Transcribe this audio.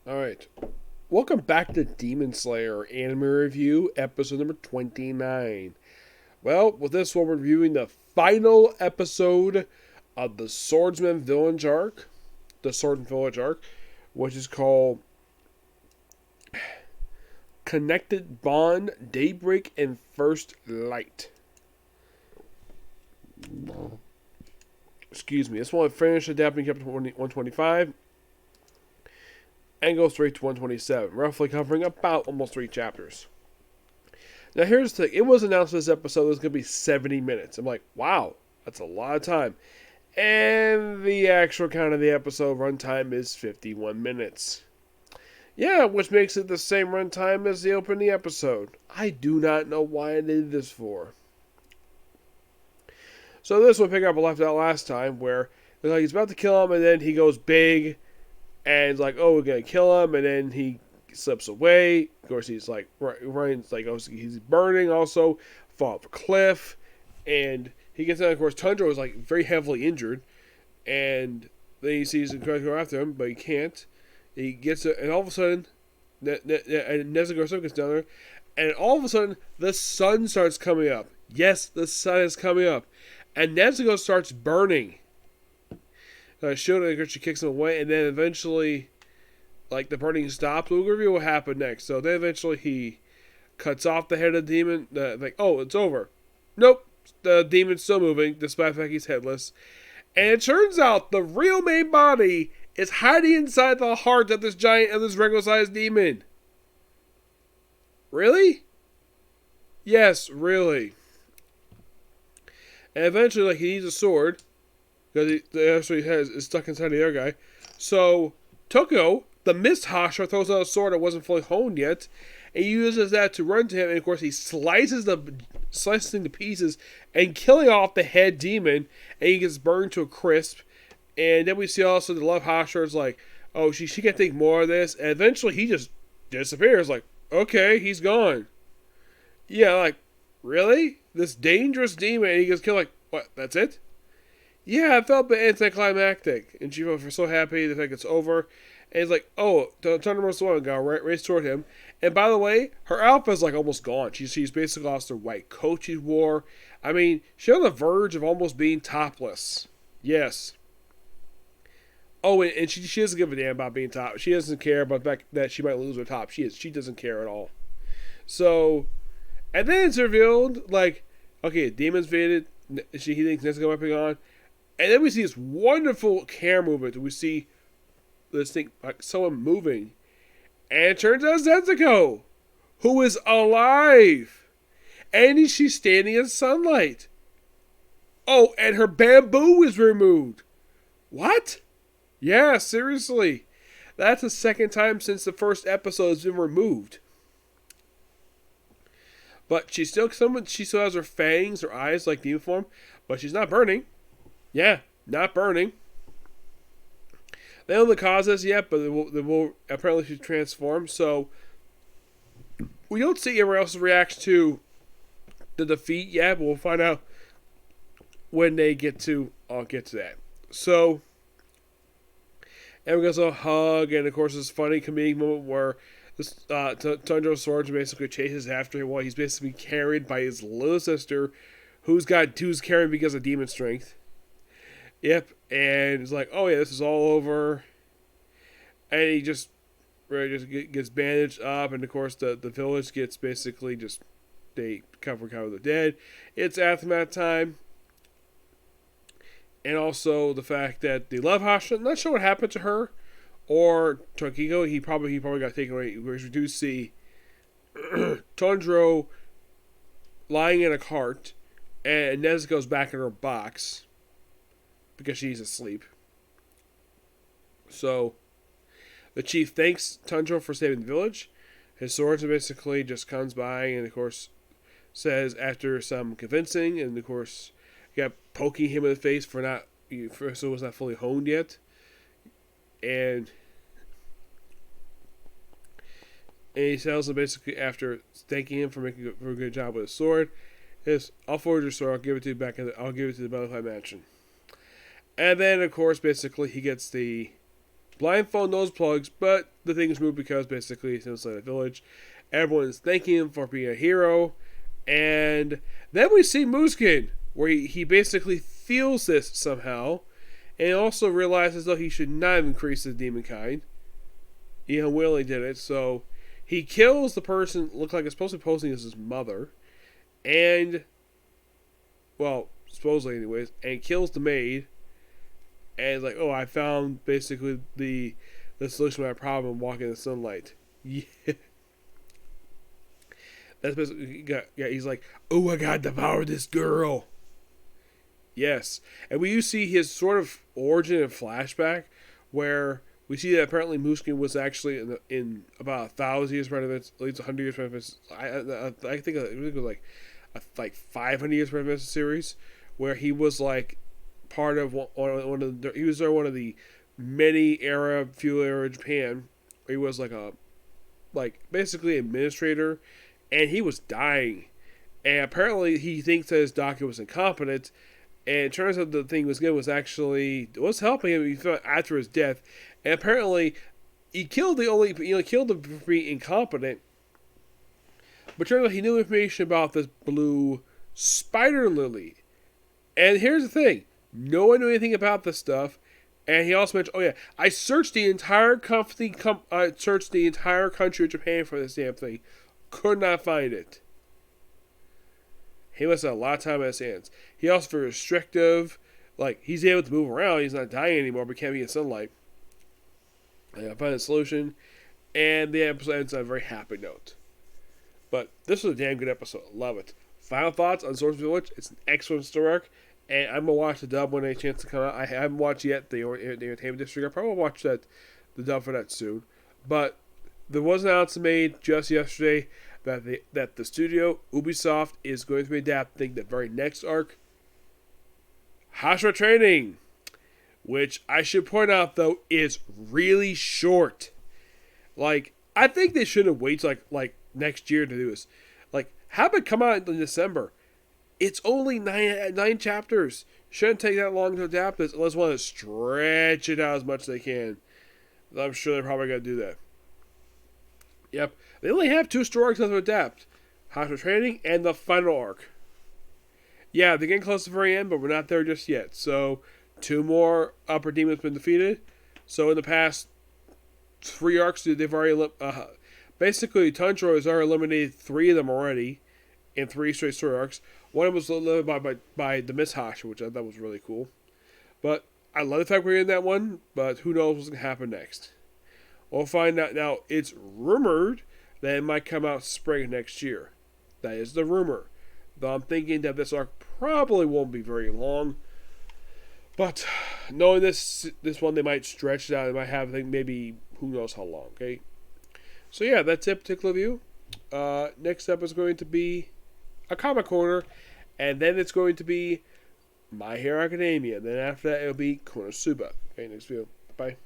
Alright. Welcome back to Demon Slayer Anime Review, episode number 29. Well, with this one, we're reviewing the final episode of the Swordsmith Village arc, which is called Connected Bond, Daybreak, and First Light. Excuse me. This one finished adapting chapter 125 and go straight to 127, roughly covering about almost 3 chapters. Now here's the thing, it was announced this episode was going to be 70 minutes. I'm like, wow, that's a lot of time. And the actual count of the episode runtime is 51 minutes. Yeah, which makes it the same runtime as the opening episode. I do not know why I did this for. So this will pick up a left out last time where like he's about to kill him and then he goes big. And it's like, oh, we're going to kill him. And then he slips away. Of course, he's like, running, like, he's burning also. Fall off a cliff. And he gets out. Of course, Tundra was, like, very heavily injured. And then he sees him trying to go after him, but he can't. He gets it. And all of a sudden, Nezuko gets down there. And all of a sudden, the sun starts coming up. Yes, the sun is coming up. And Nezuko starts burning. She kicks him away, and then eventually, like, the burning stops. We'll review what happened next. So then eventually he cuts off the head of the demon. Oh, it's over. Nope. The demon's still moving, despite the fact he's headless. And it turns out the real main body is hiding inside the heart of this regular-sized demon. Really? Yes, really. And eventually, like, he needs a sword. Because he actually is stuck inside the other guy. So, Toko, the Mist Hashra, throws out a sword that wasn't fully honed yet. And he uses that to run to him. And, of course, he slices to pieces and killing off the head demon. And he gets burned to a crisp. And then we see also the Love Hashra is like, oh, she can't take more of this. And eventually he just disappears. Like, okay, he's gone. Yeah, like, really? This dangerous demon. And he gets killed like, what, that's it? Yeah, it felt a bit anticlimactic. And she was so happy the fact it's over. And it's like, oh, Thunderbolt's the one got race toward him. And by the way, her outfit's like almost gone. She's basically lost her white coat she wore. I mean, she's on the verge of almost being topless. Yes. Oh, and she doesn't give a damn about being top. She doesn't care about the fact that she might lose her top. She doesn't care at all. So, and then it's revealed, like, okay, demon's faded. He thinks Nezuko might be gone. And then we see this wonderful camera movement. We see this thing, like someone moving. And it turns out it's Nezuko, who is alive. And she's standing in sunlight. Oh, and her bamboo is removed. What? Yeah, seriously. That's the second time since the first episode has been removed. But she still has her fangs, her eyes like demon form, but she's not burning. Yeah, not burning. They don't know the causes yet, but they will apparently transform. So we don't see everyone else's reaction to the defeat yet, but we'll find out when they get to. I'll get to that. So everyone goes a hug, and of course this funny comedic moment where this Tundra Swords basically chases after him while he's basically carried by his little sister, who's carried because of demon strength. Yep, and it's like, oh yeah, this is all over. And he just gets bandaged up, and of course the village gets basically they cover the dead. It's aftermath time. And also the fact that the Love Hashra, not sure what happened to her, or Tokiko, he probably got taken away. We do see Tundro lying in a cart, and Nezuko's back in her box. Because she's asleep. So, the chief thanks Tundra for saving the village. His swordsman basically just comes by and, of course, says after some convincing, and, of course, got poking him in the face so it was not fully honed yet. And he tells him basically after thanking him for making a good job with his sword, I'll forge your sword, I'll give it to you I'll give it to the Butterfly Mansion. And then, of course, basically, he gets the blindfold nose plugs, but the things move because basically it's inside a village. Everyone's thanking him for being a hero. And then we see Mooskin, where he basically feels this somehow, and also realizes though he should not have increased his demon kind. He unwillingly did it, so he kills the person looked like it's supposed to be posing as his mother, and well, supposedly anyways, and kills the maid, and is like, oh, I found basically the solution to my problem, walking in the sunlight. Yeah. That's basically, he's like, oh, I gotta devour this girl. Yes. And we see his sort of origin and flashback, where we see that apparently Mooskin was actually in about 1,000 years benefits, at least 100 years benefits. I think it was like 500 years benefits series, where he was like part of one of the, he was one of the many feudal era Japan. He was like basically administrator, and he was dying. And apparently he thinks that his doctor was incompetent, and it turns out the thing was good was helping him after his death. And apparently he killed the being incompetent, but turns out he knew information about this blue spider lily. And here's the thing, no one knew anything about this stuff. And he also mentioned, oh yeah, I searched the entire country of Japan for this damn thing. Could not find it. He must have a lot of time on his hands. He also very restrictive. Like, he's able to move around. He's not dying anymore, but can't be in sunlight. And I find a solution. And the episode ends on a very happy note. But this was a damn good episode. Love it. Final thoughts on Swordsmith Village. It's an excellent story arc. And I'm going to watch the dub when they have a chance to come out. I haven't watched yet the Entertainment District. I'll probably watch the dub for that soon. But there was an announcement made just yesterday that the studio, Ubisoft, is going to be adapting the very next arc, Hashira Training, which I should point out, though, is really short. Like, I think they shouldn't wait till like next year to do this. Like, have it come out in December. It's only nine chapters. Shouldn't take that long to adapt this unless they want to stretch it out as much as they can. I'm sure they're probably going to do that. Yep. They only have 2 story arcs left to adapt. Hashira Training and the final arc. Yeah, they're getting close to the very end, but we're not there just yet. So, 2 more upper demons have been defeated. So, in the past 3 arcs, they've already... basically, Tundra has already eliminated 3 of them already in 3 straight story arcs. One of them was eliminated by the Miss Hashira, which I thought was really cool. But I love the fact we're in that one, but who knows what's going to happen next. We'll find out. Now, it's rumored that it might come out spring next year. That is the rumor. Though I'm thinking that this arc probably won't be very long. But knowing this one, they might stretch it out. They might have, maybe, who knows how long, okay? So yeah, that's it, particular review. Next up is going to be a Comic Corner. And then it's going to be My Hero Academia. Then after that, it'll be Konosuba. Okay, next video. Bye.